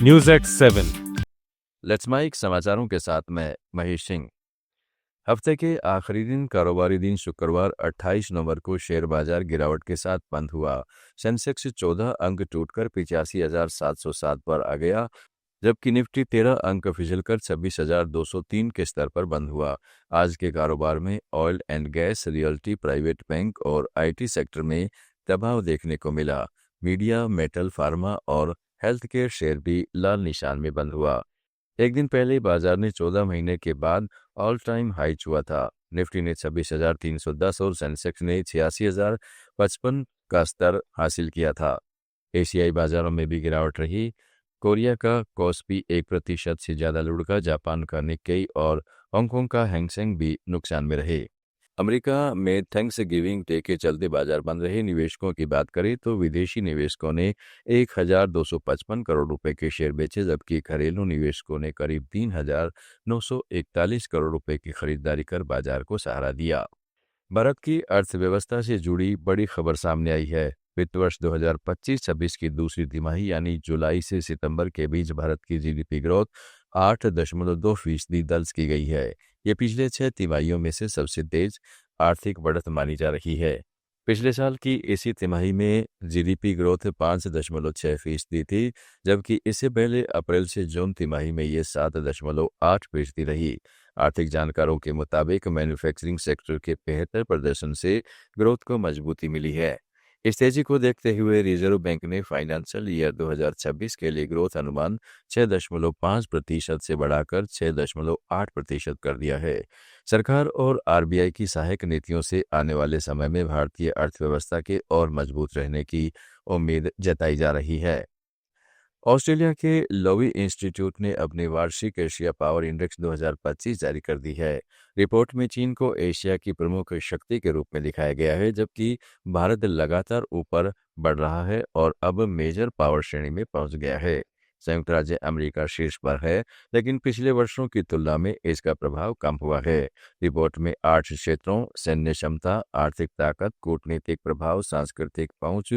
News X 7। Let's mic समाचारों के साथ मैं महेश सिंह। हफ्ते के आखिरी दिन कारोबारी दिन शुक्रवार 28 नवंबर को शेयर बाजार गिरावट के साथ बंद हुआ। सेंसेक्स 14 अंक टूटकर 85,707 पर आ गया, जबकि निफ्टी 13 अंक फिसलकर 26,203 के स्तर पर बंद हुआ। आज के कारोबार में oil and gas, realty, private bank और आईटी सेक्टर में दबाव देखने को मिला। मीडिया, मेटल, फार्मा और हेल्थ केयर शेयर भी लाल निशान में बंद हुआ। एक दिन पहले बाजार ने 14 महीने के बाद ऑल टाइम हाई छुआ था। निफ्टी ने 26,310 और सेंसेक्स ने 86,055 का स्तर हासिल किया था। एशियाई बाजारों में भी गिरावट रही। कोरिया का कॉस्पी 1% से ज्यादा लुढ़का। जापान का निक्केई और हांगकांग का हैंगसेंग भी नुकसान में रहे। अमेरिका में थैंक्स गिविंग डे के चलते बाजार बंद रहे। निवेशकों की बात करें तो विदेशी निवेशकों ने 1,255 करोड़ रुपए के शेयर बेचे, जबकि घरेलू निवेशकों ने करीब 3,941 करोड़ रुपए की खरीदारी कर बाजार को सहारा दिया। भारत की अर्थव्यवस्था से जुड़ी बड़ी खबर सामने आई है। वित्त वर्ष 2025-26 की दूसरी तिमाही यानी जुलाई से सितंबर के बीच भारत की जीडीपी ग्रोथ 8.2% दर्ज की गई है। ये पिछले 6 तिमाहियों में से सबसे तेज आर्थिक बढ़त मानी जा रही है। पिछले साल की इसी तिमाही में जीडीपी ग्रोथ 5.6% थी, जबकि इससे पहले अप्रैल से जून तिमाही में ये 7.8% रही। आर्थिक जानकारों के मुताबिक मैन्युफैक्चरिंग सेक्टर के बेहतर प्रदर्शन से ग्रोथ को मजबूती मिली है। इस तेजी को देखते हुए रिजर्व बैंक ने फाइनेंशियल ईयर 2026 के लिए ग्रोथ अनुमान 6.5% से बढ़ाकर 6.8% कर दिया है। सरकार और आरबीआई की सहायक नीतियों से आने वाले समय में भारतीय अर्थव्यवस्था के और मजबूत रहने की उम्मीद जताई जा रही है। ऑस्ट्रेलिया के लोवी इंस्टीट्यूट ने अपनी वार्षिक एशिया पावर इंडेक्स 2025 जारी कर दी है। रिपोर्ट में चीन को एशिया की प्रमुख शक्ति के रूप में दिखाया गया है, जबकि भारत लगातार ऊपर बढ़ रहा है और अब मेजर पावर श्रेणी में पहुंच गया है। संयुक्त राज्य अमेरिका शीर्ष पर है, लेकिन पिछले वर्षों की तुलना में इसका प्रभाव कम हुआ है। रिपोर्ट में 8 क्षेत्रों सैन्य क्षमता, आर्थिक ताकत, कूटनीतिक प्रभाव, सांस्कृतिक पहुंच,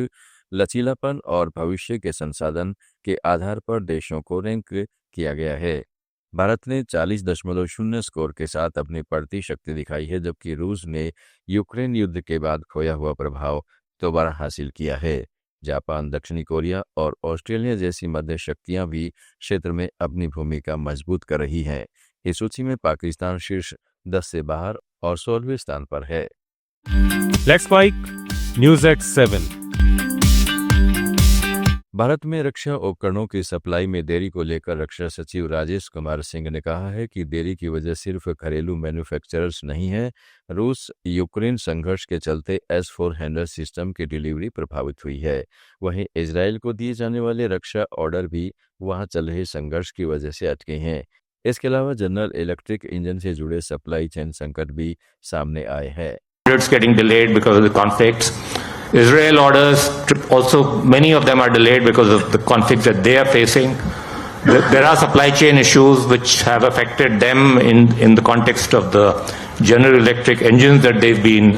लचीलापन और भविष्य के संसाधन के आधार पर देशों को रैंक किया गया है। भारत ने 40.0 स्कोर के साथ अपनी बढ़ती शक्ति दिखाई है, जबकि रूस ने यूक्रेन युद्ध के बाद खोया हुआ प्रभाव दोबारा हासिल किया है। जापान, दक्षिणी कोरिया और ऑस्ट्रेलिया जैसी मध्य शक्तियां भी क्षेत्र में अपनी भूमिका मजबूत कर रही हैं। इस सूची में पाकिस्तान शीर्ष 10 से बाहर और 16वें स्थान पर है। लेट्स माइक न्यूज एक्स 7। भारत में रक्षा उपकरणों की सप्लाई में देरी को लेकर रक्षा सचिव राजेश कुमार सिंह ने कहा है कि देरी की वजह सिर्फ घरेलू मैन्युफैक्चरर्स नहीं है। रूस यूक्रेन संघर्ष के चलते S-400 सिस्टम की डिलीवरी प्रभावित हुई है। वहीं इजरायल को दिए जाने वाले रक्षा ऑर्डर भी वहां चल रहे संघर्ष की वजह से अटके हैं। इसके अलावा जनरल इलेक्ट्रिक इंजन से जुड़े सप्लाई चेन संकट भी सामने आए हैं। It's getting delayed because of the conflicts. Israel orders also, many of them are delayed because of the conflicts that they are facing. There are supply chain issues which have affected them in the context of the General Electric engines that they've been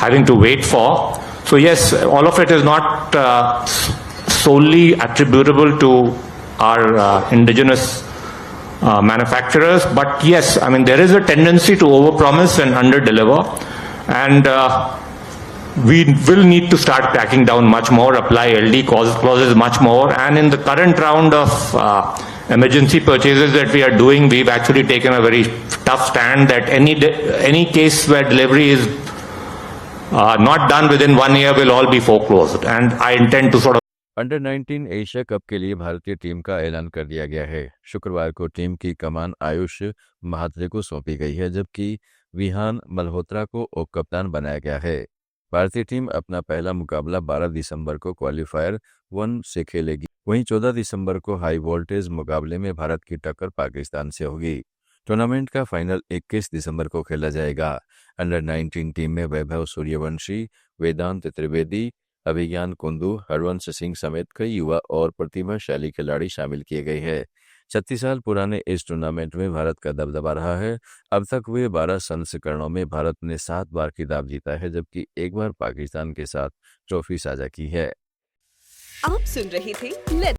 having to wait for. So yes, all of it is not solely attributable to our indigenous manufacturers, but yes, I mean there is a tendency to overpromise and underdeliver, and we will need to start cracking down much more, apply LD clauses much more, and in the current round of emergency purchases that we are doing, we've actually taken a very tough stand that any case where delivery is not done within 1 year will all be foreclosed, and I intend to sort of under 19 Asia cup के लिए भारतीय team का ऐलान कर दिया गया है। शुक्रवार को टीम की कमान आयुष महात्रे को सौंपी गई है, जबकि विहान मल्होत्रा को उप कप्तान बनाया गया है। भारतीय टीम अपना पहला मुकाबला 12 दिसंबर को क्वालिफायर 1 से खेलेगी। वहीं 14 दिसंबर को हाई वोल्टेज मुकाबले में भारत की टक्कर पाकिस्तान से होगी। टूर्नामेंट का फाइनल 21 दिसंबर को खेला जाएगा। अंडर 19 टीम में वैभव सूर्यवंशी, वेदांत त्रिवेदी, अभिज्ञान कुंदू, हरवंश सिंह समेत कई युवा और प्रतिभाशाली खिलाड़ी शामिल किए गए हैं। 36 साल पुराने इस टूर्नामेंट में भारत का दबदबा रहा है। अब तक हुए 12 संस्करणों में भारत ने 7 बार खिताब जीता है, जबकि एक बार पाकिस्तान के साथ ट्रॉफी साझा की है। आप सुन रहे थे